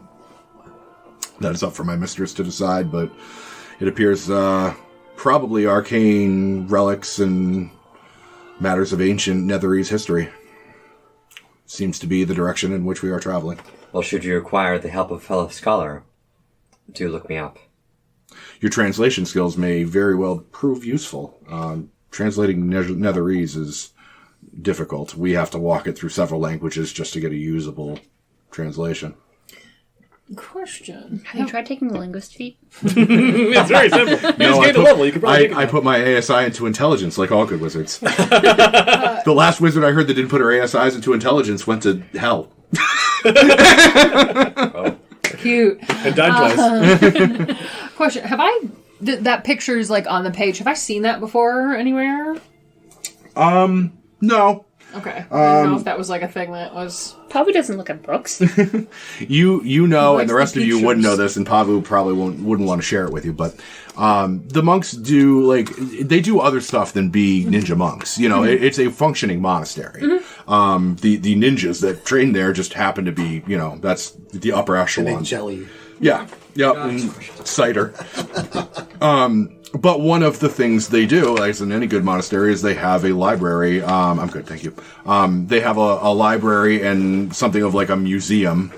That is up for my mistress to decide, but it appears probably arcane relics and matters of ancient Netherese history. Seems to be the direction in which we are traveling. Well, should you require the help of a fellow scholar, do look me up. Your translation skills may very well prove useful. Translating Netherese is difficult. We have to walk it through several languages just to get a usable translation. Question. Have you tried taking the linguist feat? It's very simple. You No, just I gained a level. You could probably take it I now. put my ASI into intelligence, like all good wizards. The last wizard I heard that didn't put her ASIs into intelligence went to hell. Cute. And died twice. Question: have I that picture is like on the page? Have I seen that before anywhere? No. Okay, I didn't know if that was like a thing that was. Probably doesn't look at books. You know, likes and the rest the of you wouldn't know pictures. this, and Pavu probably wouldn't want to share it with you, but the monks do, they do other stuff than be ninja monks. You know, it's a functioning monastery. The ninjas that train there just happen to be, that's the upper Big echelon. jelly. Yeah, and cider. But one of the things they do, as in any good monastery, is they have a library. I'm good, thank you. They have a library and something of like a museum.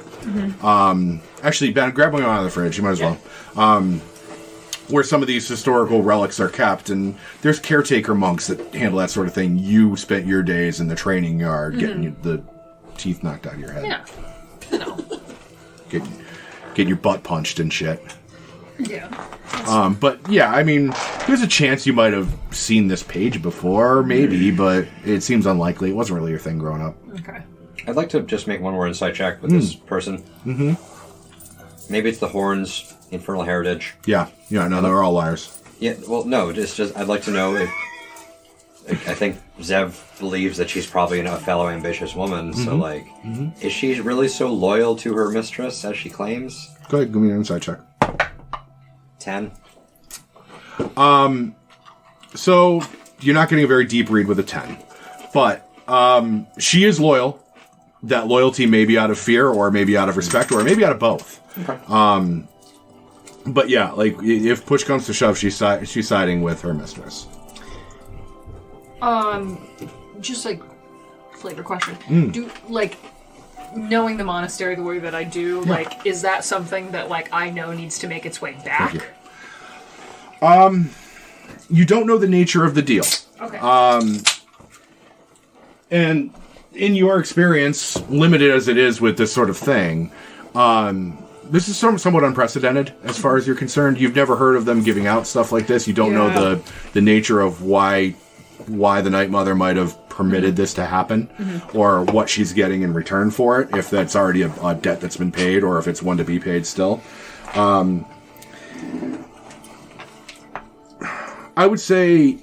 Actually, Ben, grab one out of the fridge. You might as well. Where some of these historical relics are kept, and there's caretaker monks that handle that sort of thing. You spent your days in the training yard getting the teeth knocked out of your head. Yeah. Getting your butt punched and shit. Yeah. But yeah, I mean, there's a chance you might have seen this page before, maybe, but it seems unlikely. It wasn't really your thing growing up. Okay. I'd like to just make one more insight check with this person. Mm-hmm. Maybe it's the horns, infernal heritage. Yeah, no, they're all liars. Yeah, well, no, it's just I'd like to know if... I think Zev believes that she's probably a fellow ambitious woman, so, is she really so loyal to her mistress as she claims? Go ahead, give me an inside check. 10. So, you're not getting a very deep read with a 10. But, she is loyal. That loyalty may be out of fear, or maybe out of respect, or maybe out of both. Okay. But yeah, if push comes to shove, she's siding with her mistress. Just like flavor question. Do knowing the monastery the way that I do, is that something that I know needs to make its way back? You don't know the nature of the deal. Okay. And in your experience, limited as it is with this sort of thing, this is somewhat unprecedented as far as you're concerned. You've never heard of them giving out stuff like this. You don't know the nature of why the Night Mother might have permitted this to happen, or what she's getting in return for it, if that's already a debt that's been paid, or if it's one to be paid still. I would say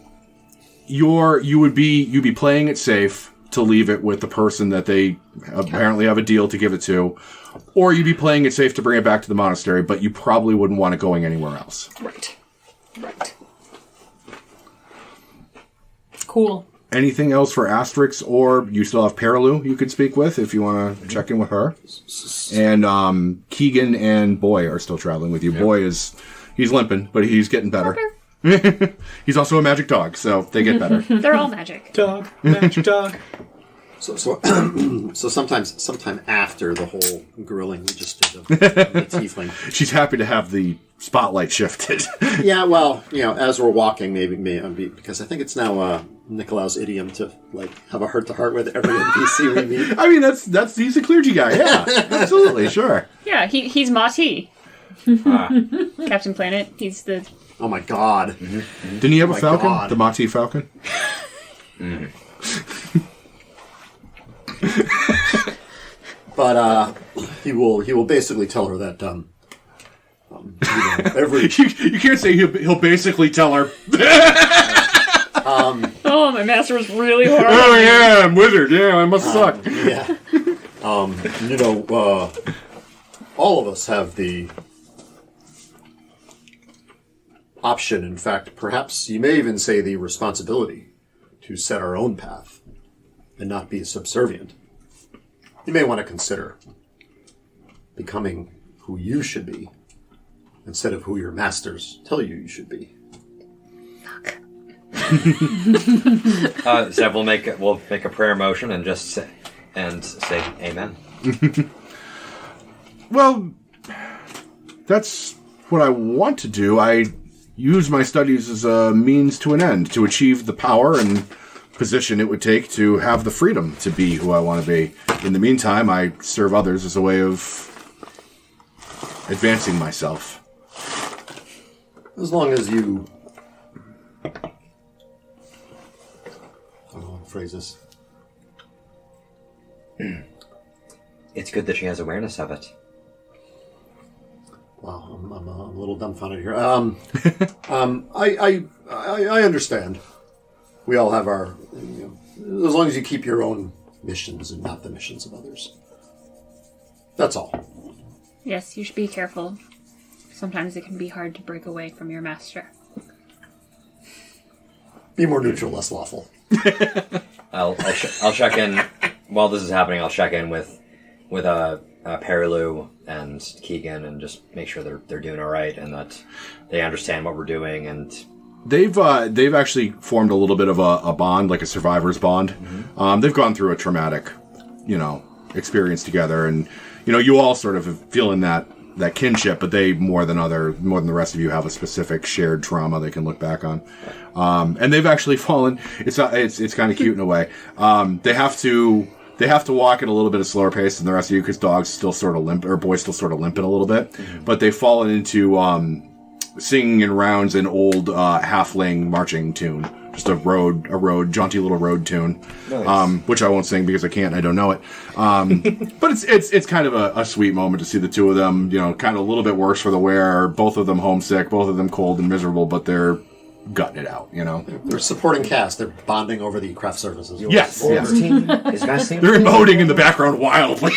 you'd be playing it safe to leave it with the person that they apparently have a deal to give it to, or you'd be playing it safe to bring it back to the monastery, but you probably wouldn't want it going anywhere else. Right. Cool. Anything else for Asterix, or you still have Perilou you could speak with if you want to check in with her. And Keegan and Boy are still traveling with you. Yep. Boy he's limping, but he's getting better. He's also a magic dog, so they get better. They're all magic. Dog. Magic dog. So sometime after the whole grilling, we just did the tiefling. She's happy to have the spotlight shifted. Yeah, well, as we're walking, maybe because I think it's now Nicolaus' idiom to have a heart-to-heart with every NPC we meet. I mean, he's a clergy guy. Yeah, absolutely, sure. Yeah, he's Mati. Captain Planet. He's the... Oh my god. Didn't he have a falcon? God. The Mati Falcon? But he will basically tell her that every you can't say he'll basically tell her. Oh, my master was really hard. Oh yeah, I'm wizard. Yeah, I must suck. Yeah. All of us have the option, in fact, perhaps you may even say the responsibility to set our own path and not be subservient. You may want to consider becoming who you should be instead of who your masters tell you should be. Zev will make a prayer motion and just say amen. Well, that's what I want to do. I use my studies as a means to an end, to achieve the power and position it would take to have the freedom to be who I want to be. In the meantime, I serve others as a way of advancing myself. As long as you... I don't know how to phrase this. It's good that she has awareness of it. Wow, I'm a little dumbfounded here. I understand. We all have our... as long as you keep your own missions and not the missions of others. That's all. Yes, you should be careful. Sometimes it can be hard to break away from your master. Be more neutral, less lawful. I'll check in while this is happening. I'll check in with Perilou and Keegan and just make sure they're doing all right and that they understand what we're doing. And they've actually formed a little bit of a bond, like a survivor's bond. Mm-hmm. They've gone through a traumatic, experience together, and you all sort of feeling that kinship, but they more than the rest of you have a specific shared trauma they can look back on. And they've actually fallen. It's kind of cute in a way. They have to walk at a little bit of slower pace than the rest of you because dogs still sort of limp, or boys still sort of limping a little bit. Mm-hmm. But they've fallen into singing in rounds an old halfling marching tune. Just a jaunty little road tune, nice. Which I won't sing because I can't. I don't know it. But it's kind of a sweet moment to see the two of them. Kind of a little bit worse for the wear. Both of them homesick. Both of them cold and miserable. But they're gutting it out. They're supporting cast. They're bonding over the craft services. Yes. They're emoting in the background wildly,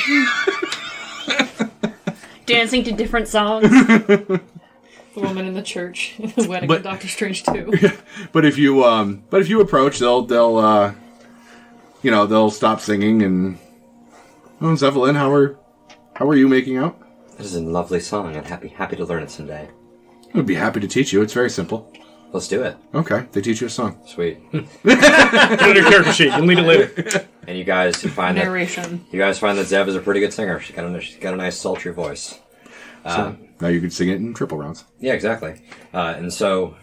dancing to different songs. The woman in the church, the wedding of Doctor Strange 2. But if you approach, they'll stop singing and. Oh, Zeppelin, how are you making out? This is a lovely song. I'm happy to learn it someday. I'd be happy to teach you. It's very simple. Let's do it. Okay, they teach you a song. Sweet. Put it on your character sheet. You'll need it later. And you guys find narration. You guys find that Zev is a pretty good singer. She's got a nice sultry voice. So now you can sing it in triple rounds. Yeah, exactly. And so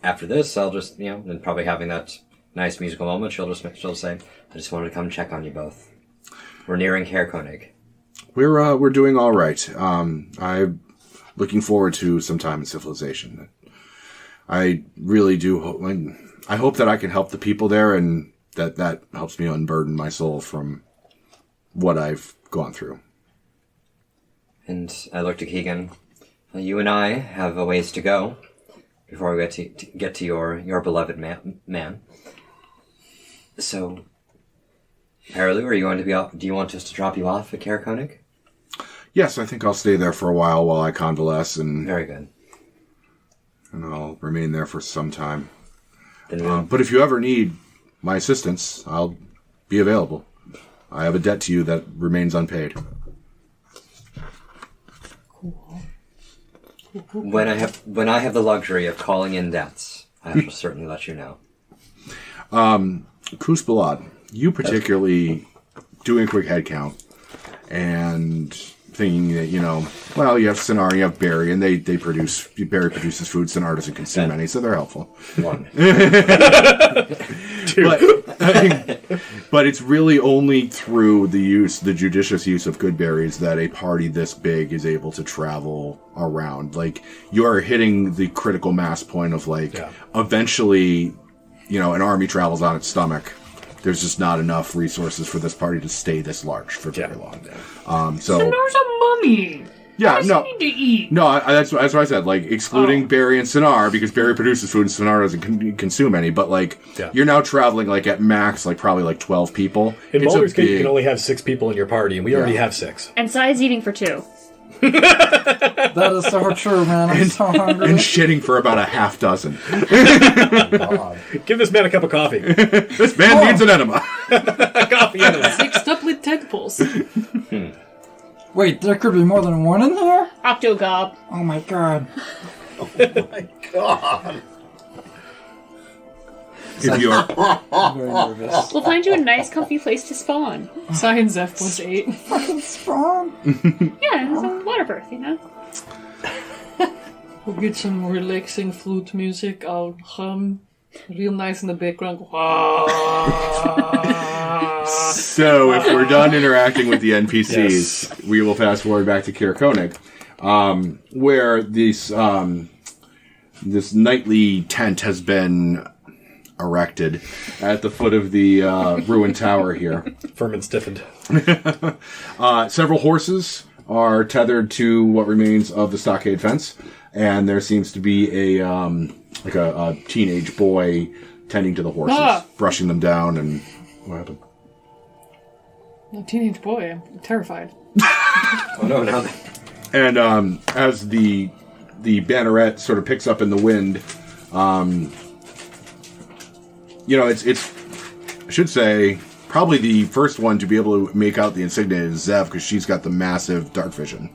after this, I'll just and probably having that nice musical moment, she'll say, "I just wanted to come check on you both. We're nearing Herr Koenig. We're doing all right. I'm looking forward to some time in civilization. I really do hope. I hope that I can help the people there, and that helps me unburden my soul from what I've gone through." And I look to Keegan. You and I have a ways to go before we get to your beloved man. So, Perilou, are you going to be? Do you want us to drop you off at Herr Koenig? Yes, I think I'll stay there for a while I convalesce, and very good. And I'll remain there for some time. Then but if you ever need my assistance, I'll be available. I have a debt to you that remains unpaid. When I have the luxury of calling in debts, I shall certainly let you know. Kusbalad, you particularly doing a quick head count and thinking that, you have Sinar, you have Barry, and Barry produces food, Sinar doesn't consume any, so they're helpful. One. But it's really only through the judicious use of good berries that a party this big is able to travel around. Like, you are hitting the critical mass point of, eventually, an army travels on its stomach. There's just not enough resources for this party to stay this large for very long. So Sinar's a mummy. Yeah, no. Need to eat. No, that's what I said. Excluding Barry and Sinar, because Barry produces food and Sinar doesn't consume any. But you're now traveling at max probably 12 people. In Baldur's Gate, you can only have 6 people in your party, and we already have 6. And Sai's eating for 2. That is so true, man. I'm so hungry. And shitting for about a half dozen. God. Give this man a cup of coffee. This man needs an enema. Coffee enema. Mixed up with tentacles. Wait, there could be more than one in there? Octogob. Oh my god. Oh my god. If you're I'm very nervous. We'll find you a nice, comfy place to spawn. Science F plus 8. Fucking strong. Yeah, it's a water birth, We'll get some relaxing flute music. I'll hum real nice in the background. So, if we're done interacting with the NPCs, we will fast forward back to Herr Koenig. where this nightly tent has been erected at the foot of the ruined tower here. Firm and stiffened. Several horses are tethered to what remains of the stockade fence, and there seems to be a teenage boy tending to the horses, brushing them down. And what happened? A teenage boy. I'm terrified. Oh no! Now. And as the banneret sort of picks up in the wind, it's I should say probably the first one to be able to make out the insignia is Zev, because she's got the massive dark vision.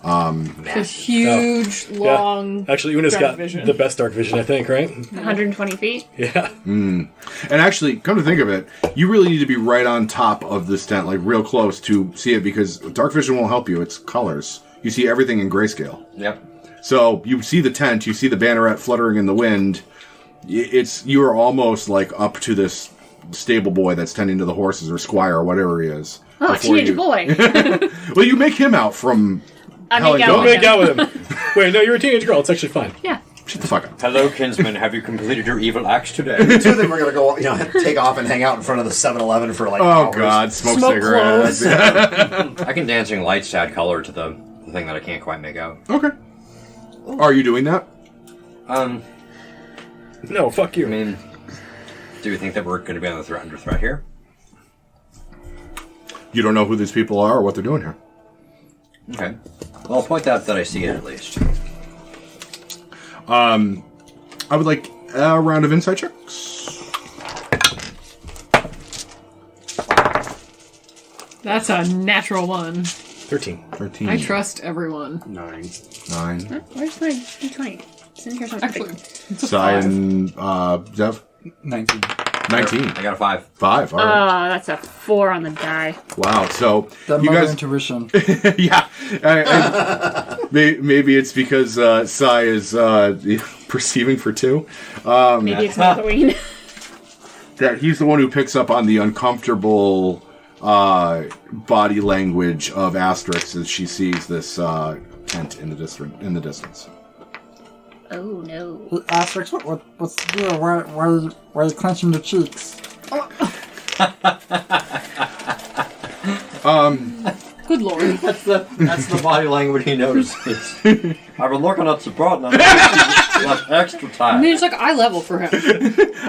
The huge, long. Yeah. Actually, Una's dark got vision. the best dark vision, I think, right? 120 feet. Yeah. And actually, come to think of it, you really need to be right on top of this tent, like real close to see it, because dark vision won't help you. It's colors. You see everything in grayscale. Yep. So you see the tent, you see the banneret fluttering in the wind. You are almost like up to this stable boy that's tending to the horses, or squire, or whatever he is. Oh, teenage boy. Well, you make him out from. Don't make out with him. Wait, no, you're a teenage girl. It's actually fine. Yeah. Shut the fuck up. Hello, kinsman. Have you completed your evil acts today? The two of them are going to go, take off and hang out in front of the 7-Eleven for like Oh, hours. God. Smoke Smoke cigarettes. I can dancing lights to add color to the thing that I can't quite make out. Okay. Are you doing that? No, fuck you. I mean, do you think that we're going to be under threat here? You don't know who these people are or what they're doing here. Okay. Well, I'll point out that I see it at least. I would like a round of insight checks. That's a natural one. 13. 13. I trust everyone. 9. 9. Where's my d20? It's in here somewhere. Actually, it's a Sai 5. and Zev? 19. 19. I got a 5. 5. All right. Oh, that's a 4 on the die. Wow. So That you mother guys. intuition. Yeah. Maybe it's because Sai is perceiving for 2. Maybe it's Halloween. That he's the one who picks up on the uncomfortable body language of Asterix as she sees this tent in the distance. Oh, no. Asterix, what's the deal? Why are you clenching your cheeks? Good lord. That's the body language he notices. I've been looking at the button and left extra I time. mean, it's like eye level for him.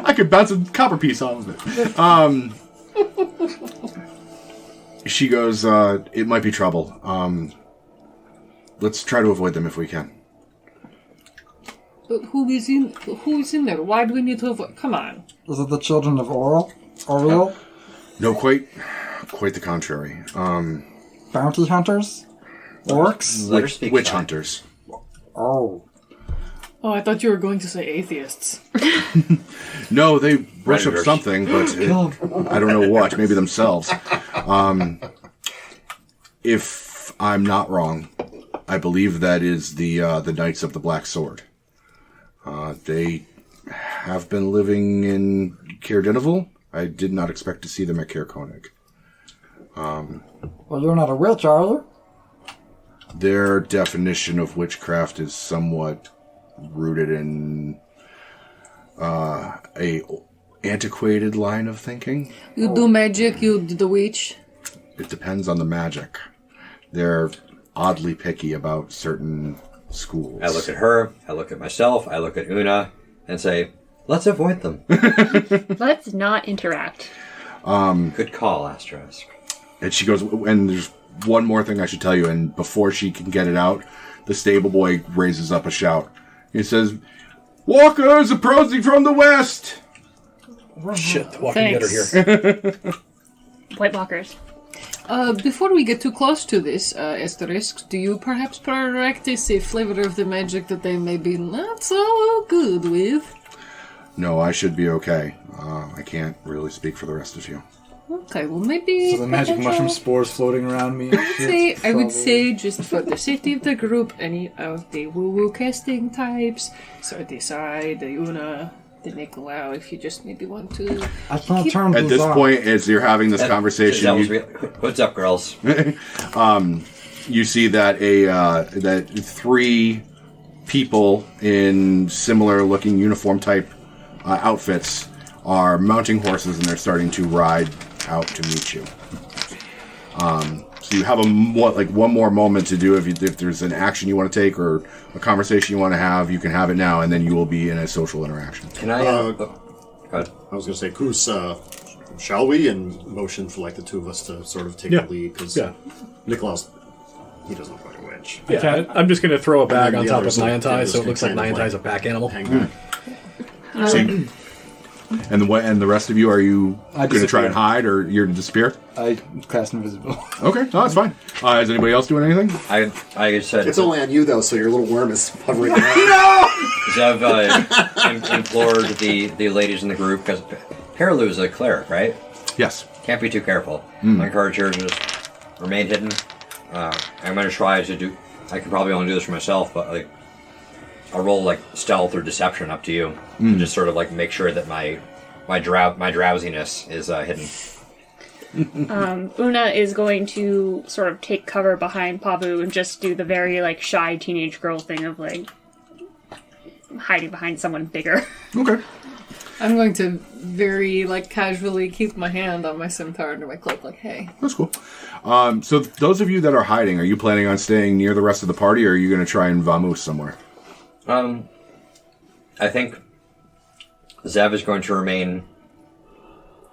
I could bounce a copper piece off of it. She goes, it might be trouble. Let's try to avoid them if we can. But who is in there? Why do we need to avoid? Come on. Is it the children of Oriel? No, quite the contrary. Bounty hunters? Orcs? Let her speak. Witch Sai. hunters. Oh. Oh, I thought you were going to say atheists. No, they brush up Predators. something, but I don't know what. Maybe themselves. If I'm not wrong, I believe that is the Knights of the Black Sword. They have been living in Caer Dineval. I did not expect to see them at Caer Koenig. Well, you're not a witch, are you? Their definition of witchcraft is somewhat rooted in a antiquated line of thinking. You do magic, you do the witch. It depends on the magic. They're oddly picky about certain schools. I look at her, I look at myself, I look at Una, and say, let's avoid them. Let's not interact. Good call, Asterisk. And she goes, and there's one more thing I should tell you, and before she can get it out, the stable boy raises up a shout. He says, "Walkers approaching from the west!" Shit, the Walking Dead are Thanks. here. White walkers. Before we get too close to this, asterisk, do you perhaps practice a flavor of the magic that they may be not so good with? No, I should be okay. I can't really speak for the rest of you. Okay, well maybe... So the magic mushroom spores floating around me. I would say, just for the safety of the group, any of the woo-woo casting types, so the Sai, the Una, the Nicolau, if you just maybe want to... I can't turn At this point, as you're having this conversation, What's up, girls? you see that that 3 people in similar looking uniform type outfits are mounting horses, and they're starting to ride out to meet you. So you have one more moment to do if there's an action you want to take or a conversation you want to have. You can have it now, and then you will be in a social interaction. Can I? Go ahead. I was going to say, Koos, shall we? And motion for the two of us to sort of take the lead, because Nicholas, he doesn't look like a witch. Yeah, I'm just going to throw a bag And on the top of others, like, Nyantai, so it looks like kind of Nyantai is a pack animal. Hang back. So and the rest of you, are you going to try and hide, or you're to disappear? I cast invisible. Okay, no, that's fine. Is anybody else doing anything? I said It's only on you, though, so your little worm is hovering around. Zev implored the ladies in the group, because Perilu is a cleric, right? Yes. Can't be too careful. I encourage her to just remain hidden. I'm going to try to do. I could probably only do this for myself, but I'll roll stealth or deception, up to you, and just sort of make sure that my drowsiness is hidden. Una is going to sort of take cover behind Pabu and just do the very shy teenage girl thing of hiding behind someone bigger. Okay. I'm going to very casually keep my hand on my scimitar under my cloak, hey. That's cool. So those of you that are hiding, are you planning on staying near the rest of the party, or are you going to try and vamoose somewhere? I think Zev is going to remain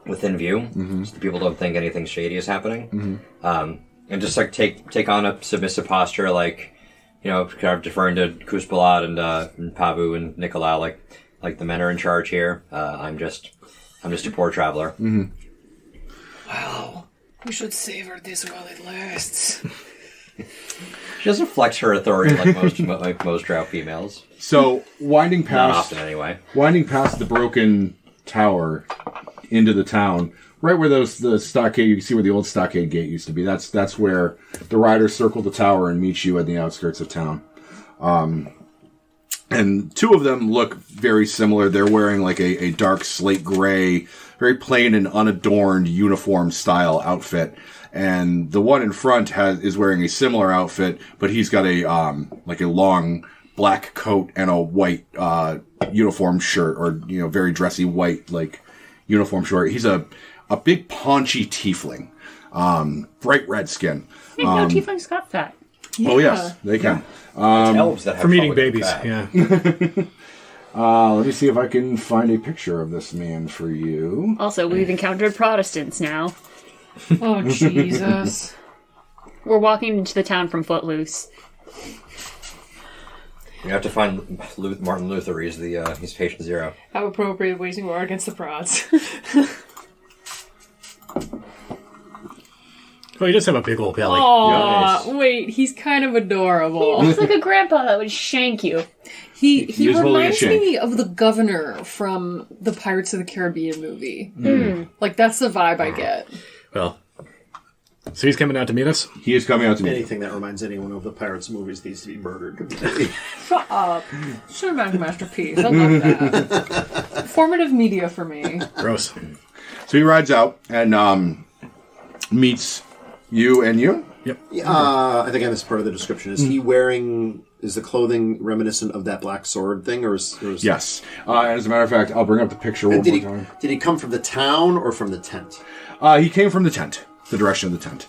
within view, so the people don't think anything shady is happening. And just take on a submissive posture, kind of deferring to Kuspalad and Pabu and Nicolau, like the men are in charge here. I'm just a poor traveler. Well, we should savor this while it lasts. She doesn't flex her authority like most drow females. So winding Not past, often, anyway. winding past the broken tower into the town, right where the stockade, you can see where the old stockade gate used to be. That's where the riders circle the tower and meet you at the outskirts of town. And 2 of them look very similar. They're wearing a dark slate gray, very plain and unadorned uniform style outfit. And the one in front is wearing a similar outfit, but he's got a long black coat and a white uniform shirt, or very dressy white uniform shirt. He's a big paunchy tiefling, bright red skin. I didn't know tieflings got fat. Oh yes, they can. Elves that have From eating trouble getting babies, fat. yeah. Let me see if I can find a picture of this man for you. Also, we've encountered Protestants now. Oh, Jesus. We're walking into the town from Footloose. You have to find Martin Luther. He's patient 0. How appropriate waging war against the prods. Oh, he does have a big old belly. Aw, Nice. wait, he's kind of He adorable. looks like a grandpa that would shank you. He is holding a reminds shank. me of the governor from the Pirates of the Caribbean movie. That's the vibe I get. Well, so he's coming out to meet us? He is coming out to meet you. Anything that reminds anyone of the Pirates movies needs to be murdered. Shut up. Cinematic masterpiece. I love that. Formative media for me. Gross. So he rides out and meets you and you. Yep. I think I missed part of the description. Is he wearing... Is the clothing reminiscent of that black sword thing, or is Yes. As a matter of fact, I'll bring up the picture one Did more time. did he come from the town or from the tent? He came from the tent, the direction of the tent.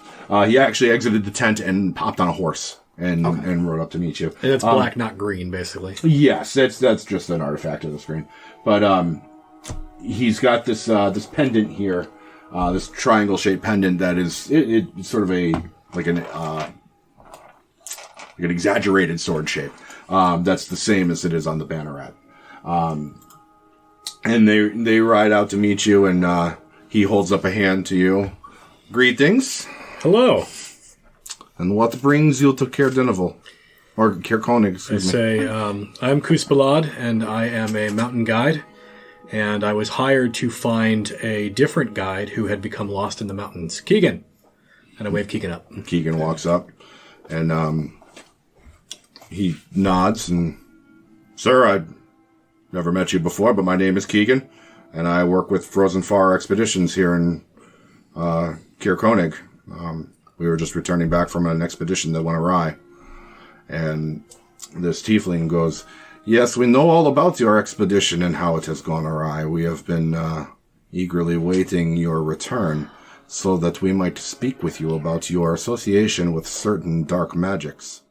He actually exited the tent and popped on a horse and rode up to meet you. And it's black, not green, basically. Yes, that's just an artifact of the screen. But he's got this this pendant here, this triangle-shaped pendant that is it's sort of an exaggerated sword shape. That's the same as it is on the banneret. And they ride out to meet you, and he holds up a hand to you. Greetings, Hello. and what brings you to Caer Dineval? Or Caer Konig, I excuse me. say, I'm Kuspalad, and I am a mountain guide. And I was hired to find a different guide who had become lost in the mountains. Keegan. And I wave Keegan up. Keegan walks up, and he nods, and, Sir, I've never met you before, but my name is Keegan, and I work with Frozen Far Expeditions here in Caer Konig. We were just returning back from an expedition that went awry. And this tiefling goes, yes, we know all about your expedition and how it has gone awry. We have been eagerly waiting your return so that we might speak with you about your association with certain dark magics.